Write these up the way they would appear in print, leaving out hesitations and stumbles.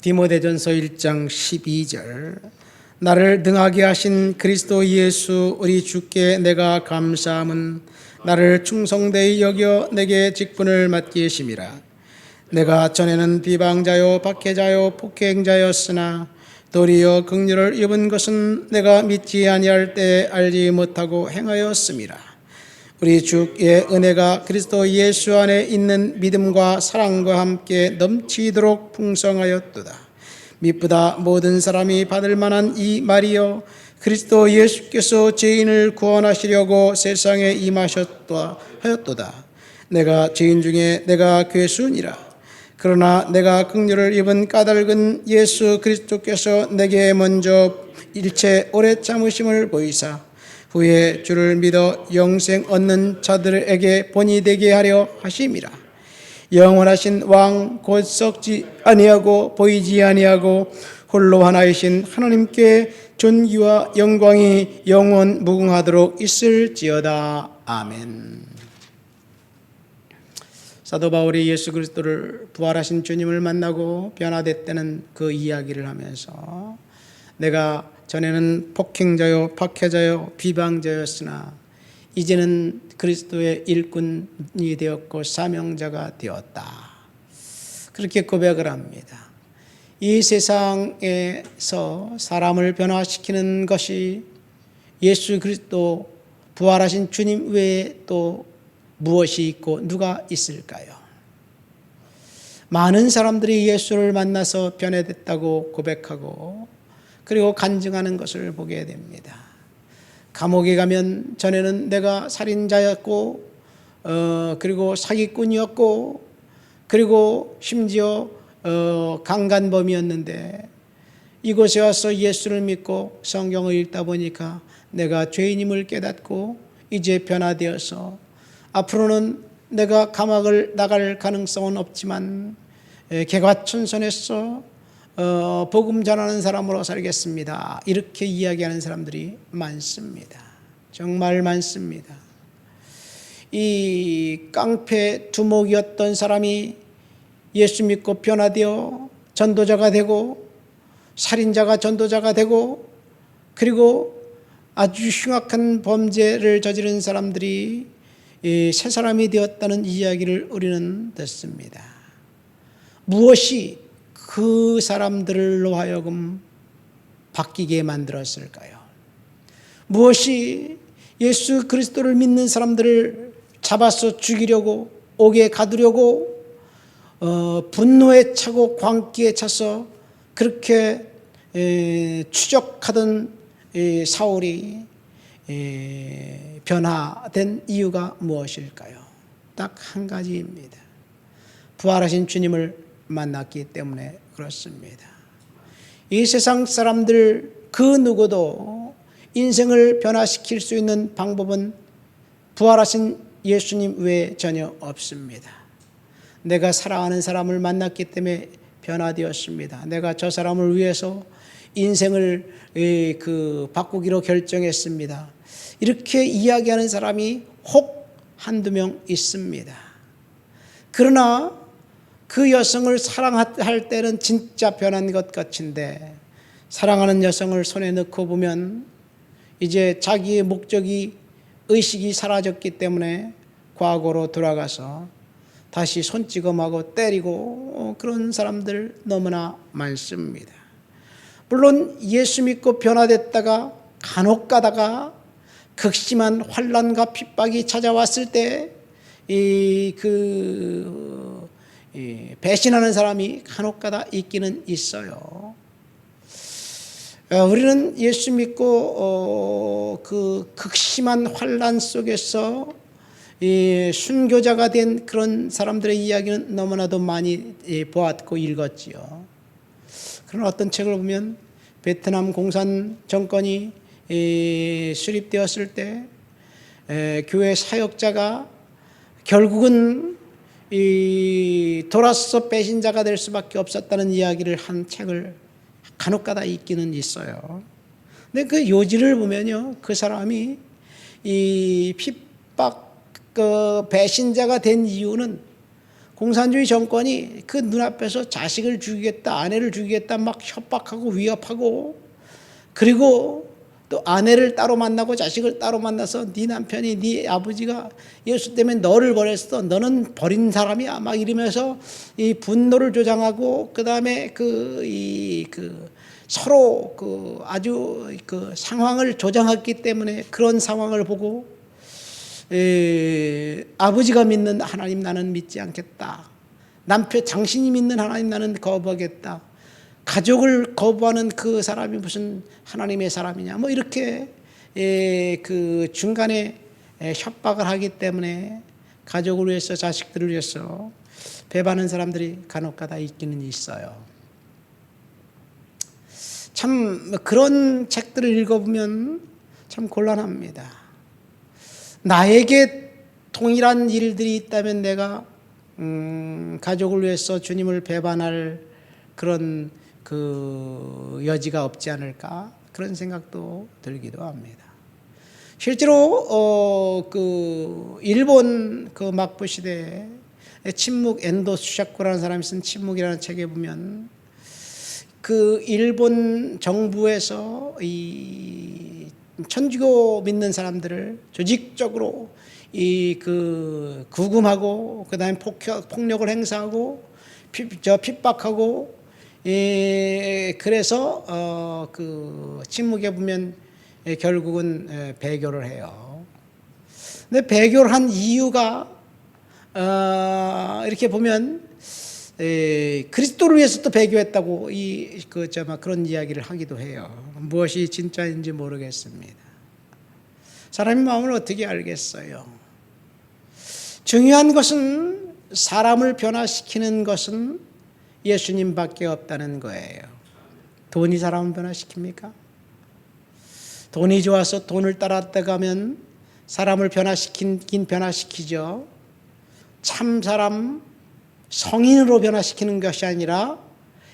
디모데전서 1장 12절. 나를 능하게 하신 그리스도 예수 우리 주께 내가 감사함은 나를 충성되이 여겨 내게 직분을 맡게 하심이라. 내가 전에는 비방자요 박해자요 폭행자였으나 도리어 긍휼을 입은 것은 내가 믿지 아니할 때 알지 못하고 행하였음이라. 우리 주의 은혜가 그리스도 예수 안에 있는 믿음과 사랑과 함께 넘치도록 풍성하였도다. 미쁘다 모든 사람이 받을 만한 이 말이여, 그리스도 예수께서 죄인을 구원하시려고 세상에 임하셨다 하였도다. 내가 죄인 중에 내가 괴수니라. 그러나 내가 긍휼을 입은 까닭은 예수 그리스도께서 내게 먼저 일체 오래 참으심을 보이사 후에 주를 믿어 영생 얻는 자들에게 본이 되게 하려 하심이라. 영원하신 왕 곧 썩지 아니하고 보이지 아니하고 홀로 하나이신 하나님께 존귀와 영광이 영원 무궁하도록 있을지어다. 아멘. 사도 바울이 예수 그리스도를 부활하신 주님을 만나고 변화됐다는 그 이야기를 하면서 내가 전에는 폭행자요 박해자요 비방자였으나 이제는 그리스도의 일꾼이 되었고 사명자가 되었다. 그렇게 고백을 합니다. 이 세상에서 사람을 변화시키는 것이 예수 그리스도 부활하신 주님 외에 또 무엇이 있고 누가 있을까요? 많은 사람들이 예수를 만나서 변화됐다고 고백하고 그리고 간증하는 것을 보게 됩니다. 감옥에 가면 전에는 내가 살인자였고 그리고 사기꾼이었고 그리고 심지어 강간범이었는데 이곳에 와서 예수를 믿고 성경을 읽다 보니까 내가 죄인임을 깨닫고 이제 변화되어서 앞으로는 내가 감옥을 나갈 가능성은 없지만 개과천선해서 복음 전하는 사람으로 살겠습니다. 이렇게 이야기하는 사람들이 많습니다. 정말 많습니다. 이 깡패 두목이었던 사람이 예수 믿고 변화되어 전도자가 되고 살인자가 전도자가 되고 그리고 아주 흉악한 범죄를 저지른 사람들이 새 사람이 되었다는 이야기를 우리는 듣습니다. 무엇이 그 사람들로 하여금 바뀌게 만들었을까요? 무엇이 예수 그리스도를 믿는 사람들을 잡아서 죽이려고 옥에 가두려고 분노에 차고 광기에 차서 그렇게 추적하던 사울이 변화된 이유가 무엇일까요? 딱 한 가지입니다. 부활하신 주님을 만났기 때문에 그렇습니다. 이 세상 사람들 그 누구도 인생을 변화시킬 수 있는 방법은 부활하신 예수님 외에 전혀 없습니다. 내가 사랑하는 사람을 만났기 때문에 변화되었습니다. 내가 저 사람을 위해서 인생을 바꾸기로 결정했습니다. 이렇게 이야기하는 사람이 혹 한두 명 있습니다. 그러나 그 여성을 사랑할 때는 진짜 변한 것 같은데 사랑하는 여성을 손에 넣고 보면 이제 자기의 목적이 의식이 사라졌기 때문에 과거로 돌아가서 다시 손찌검하고 때리고 그런 사람들 너무나 많습니다. 물론 예수 믿고 변화됐다가 간혹 가다가 극심한 환난과 핍박이 찾아왔을 때 배신하는 사람이 간혹가다 있기는 있어요. 우리는 예수 믿고 그 극심한 환난 속에서 순교자가 된 그런 사람들의 이야기는 너무나도 많이 보았고 읽었지요. 그런 어떤 책을 보면 베트남 공산 정권이 수립되었을 때 교회 사역자가 결국은 돌아서 배신자가 될 수밖에 없었다는 이야기를 한 책을 간혹가다 읽기는 있어요. 근데 그 요지를 보면요, 그 사람이 이 핍박 배신자가 된 이유는 공산주의 정권이 그 눈앞에서 자식을 죽이겠다, 아내를 죽이겠다 막 협박하고 위협하고, 그리고 또 아내를 따로 만나고 자식을 따로 만나서 네 남편이, 네 아버지가 예수 때문에 너를 버렸어, 너는 버린 사람이야 막 이러면서 이 분노를 조장하고, 그 다음에 서로 아주 상황을 조장했기 때문에 그런 상황을 보고 아버지가 믿는 하나님 나는 믿지 않겠다, 남편 당신이 믿는 하나님 나는 거부하겠다, 가족을 거부하는 그 사람이 무슨 하나님의 사람이냐, 뭐 이렇게 그 중간에 협박을 하기 때문에 가족을 위해서, 자식들을 위해서 배반하는 사람들이 간혹가다 있기는 있어요. 참 그런 책들을 읽어보면 참 곤란합니다. 나에게 동일한 일들이 있다면 내가 가족을 위해서 주님을 배반할 그런 그 여지가 없지 않을까, 그런 생각도 들기도 합니다. 실제로 일본 막부 시대에 침묵 엔도 수샤코라는 사람이 쓴 침묵이라는 책에 보면 그 일본 정부에서 이 천주교 믿는 사람들을 조직적으로 구금하고, 그다음에 폭력을 행사하고 핍박하고, 그래서 그 침묵에 보면 결국은 배교를 해요. 근데 배교를 한 이유가 이렇게 보면 그리스도를 위해서 또 배교했다고 그런 이야기를 하기도 해요. 무엇이 진짜인지 모르겠습니다. 사람의 마음을 어떻게 알겠어요? 중요한 것은, 사람을 변화시키는 것은 예수님밖에 없다는 거예요. 돈이 사람을 변화시킵니까? 돈이 좋아서 돈을 따랐다가면 사람을 변화시키긴 변화시키죠. 참 사람, 성인으로 변화시키는 것이 아니라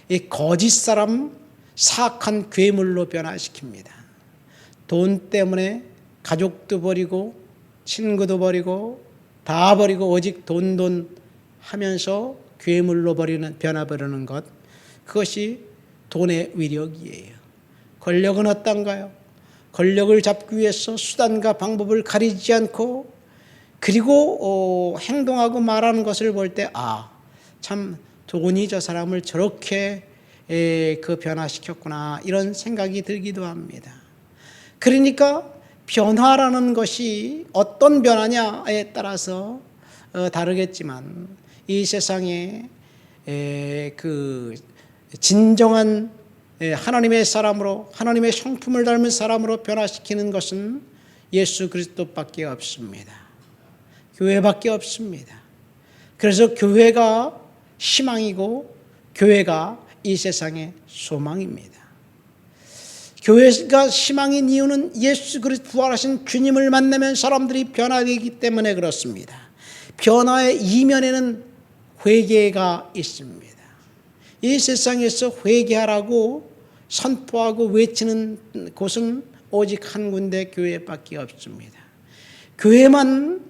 이 거짓 사람, 사악한 괴물로 변화시킵니다. 돈 때문에 가족도 버리고 친구도 버리고 다 버리고 오직 돈 하면서 괴물로 변화버리는 것, 그것이 돈의 위력이에요. 권력은 어떤가요? 권력을 잡기 위해서 수단과 방법을 가리지 않고, 그리고 행동하고 말하는 것을 볼 때 참 돈이 저 사람을 저렇게 변화시켰구나, 이런 생각이 들기도 합니다. 그러니까 변화라는 것이 어떤 변화냐에 따라서 다르겠지만, 이 세상에 진정한 하나님의 사람으로, 하나님의 성품을 닮은 사람으로 변화시키는 것은 예수 그리스도밖에 없습니다. 교회밖에 없습니다. 그래서 교회가 희망이고 교회가 이 세상의 소망입니다. 교회가 희망인 이유는 예수 그리스도 부활하신 주님을 만나면 사람들이 변화되기 때문에 그렇습니다. 변화의 이면에는 회개가 있습니다. 이 세상에서 회개하라고 선포하고 외치는 곳은 오직 한 군데, 교회밖에 없습니다. 교회만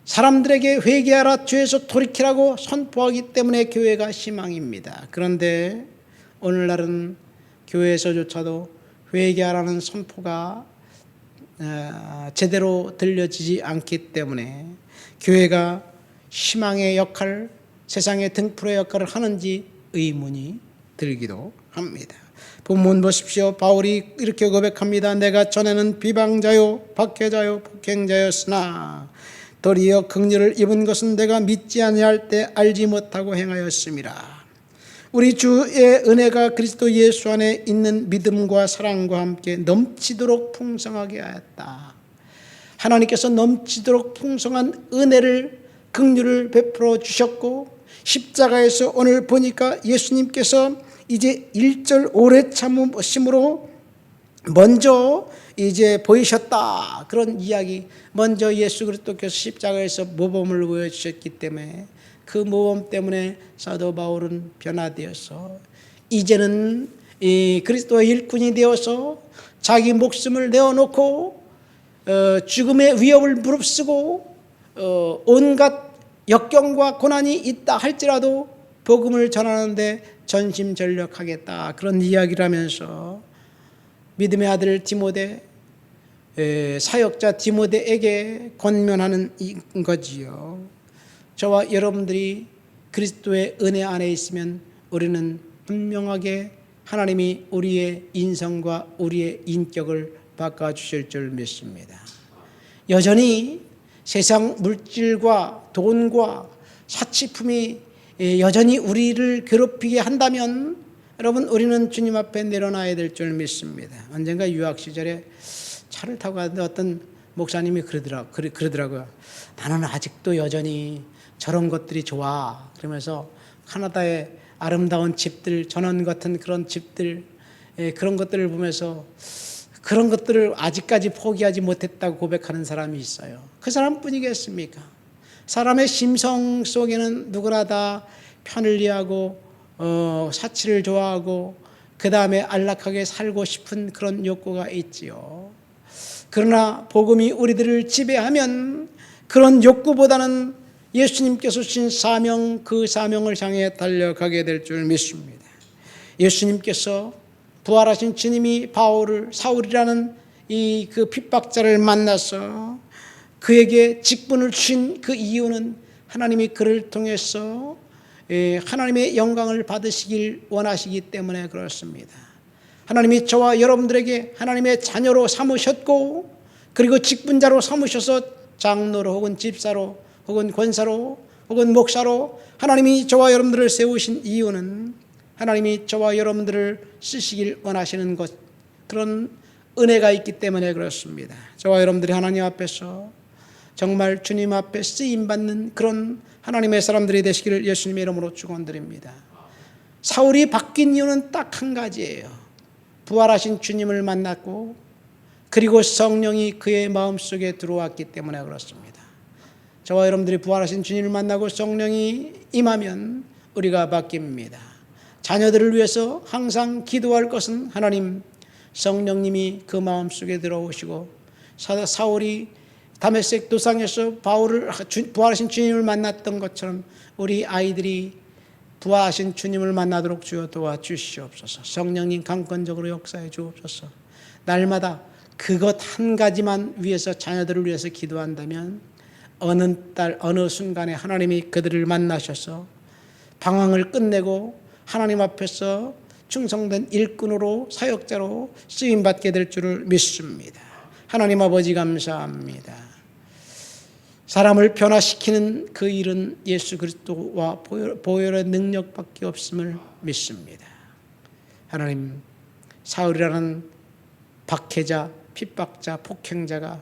사람들에게 회개하라, 죄에서 돌이키라고 선포하기 때문에 교회가 희망입니다. 그런데 오늘날은 교회에서조차도 회개하라는 선포가 제대로 들려지지 않기 때문에 교회가 희망의 역할, 세상의 등불의 역할을 하는지 의문이 들기도 합니다. 본문 보십시오. 바울이 이렇게 고백합니다. 내가 전에는 비방자요 박해자요 폭행자였으나 도리어 긍휼을 입은 것은 내가 믿지 아니할 때 알지 못하고 행하였음이라. 우리 주의 은혜가 그리스도 예수 안에 있는 믿음과 사랑과 함께 넘치도록 풍성하게 하였다. 하나님께서 넘치도록 풍성한 은혜를, 긍휼을 베풀어 주셨고, 십자가에서 오늘 보니까 예수님께서 이제 1절 오래 참으심으로 먼저 이제 보이셨다, 그런 이야기. 먼저 예수 그리스도께서 십자가에서 모범을 보여주셨기 때문에 그 모범 때문에 사도 바울은 변화되어서 이제는 이 그리스도의 일꾼이 되어서 자기 목숨을 내어놓고 죽음의 위협을 무릅쓰고 온갖 역경과 고난이 있다 할지라도 복음을 전하는데 전심전력하겠다, 그런 이야기를 하면서 믿음의 아들 디모데, 사역자 디모데에게 권면하는 거지요. 저와 여러분들이 그리스도의 은혜 안에 있으면 우리는 분명하게 하나님이 우리의 인성과 우리의 인격을 바꿔주실 줄 믿습니다. 여전히 세상 물질과 돈과 사치품이 여전히 우리를 괴롭히게 한다면 여러분, 우리는 주님 앞에 내려놔야 될 줄 믿습니다. 언젠가 유학 시절에 차를 타고 가는데 어떤 목사님이 그러더라고요. 나는 아직도 여전히 저런 것들이 좋아. 그러면서 카나다의 아름다운 집들, 전원 같은 그런 집들, 그런 것들을 보면서 그런 것들을 아직까지 포기하지 못했다고 고백하는 사람이 있어요. 그 사람뿐이겠습니까? 사람의 심성 속에는 누구나 다 편리하고 사치를 좋아하고 그 다음에 안락하게 살고 싶은 그런 욕구가 있지요. 그러나 복음이 우리들을 지배하면 그런 욕구보다는 예수님께서 주신 사명, 그 사명을 향해 달려가게 될 줄 믿습니다. 예수님께서 부활하신 주님이 사울이라는 이 그 핍박자를 만나서 그에게 직분을 주신 그 이유는 하나님이 그를 통해서 하나님의 영광을 받으시길 원하시기 때문에 그렇습니다. 하나님이 저와 여러분들에게 하나님의 자녀로 삼으셨고, 그리고 직분자로 삼으셔서 장로로 혹은 집사로 혹은 권사로 혹은 목사로 하나님이 저와 여러분들을 세우신 이유는 하나님이 저와 여러분들을 쓰시길 원하시는 것, 그런 은혜가 있기 때문에 그렇습니다. 저와 여러분들이 하나님 앞에서 정말 주님 앞에 쓰임받는 그런 하나님의 사람들이 되시기를 예수님의 이름으로 축원드립니다. 사울이 바뀐 이유는 딱 한 가지예요. 부활하신 주님을 만났고 그리고 성령이 그의 마음속에 들어왔기 때문에 그렇습니다. 저와 여러분들이 부활하신 주님을 만나고 성령이 임하면 우리가 바뀝니다. 자녀들을 위해서 항상 기도할 것은 하나님, 성령님이 그 마음속에 들어오시고, 사울이 다메섹 도상에서 부활하신 주님을 만났던 것처럼 우리 아이들이 부활하신 주님을 만나도록 주여 도와주시옵소서. 성령님 강권적으로 역사해 주옵소서. 날마다 그것 한 가지만 위해서, 자녀들을 위해서 기도한다면 어느 순간에 하나님이 그들을 만나셔서 방황을 끝내고 하나님 앞에서 충성된 일꾼으로, 사역자로 쓰임받게 될 줄을 믿습니다. 하나님 아버지 감사합니다. 사람을 변화시키는 그 일은 예수 그리스도와 보혈의 능력밖에 없음을 믿습니다. 하나님, 사울이라는 박해자, 핍박자, 폭행자가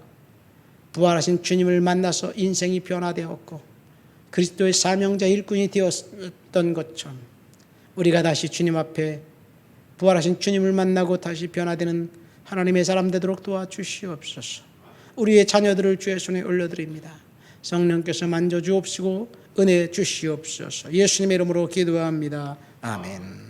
부활하신 주님을 만나서 인생이 변화되었고 그리스도의 사명자 일꾼이 되었던 것처럼 우리가 다시 주님 앞에 부활하신 주님을 만나고 다시 변화되는 하나님의 사람 되도록 도와주시옵소서. 우리의 자녀들을 주의 손에 올려드립니다. 성령께서 만져주옵시고 은혜 주시옵소서. 예수님의 이름으로 기도합니다. 아멘.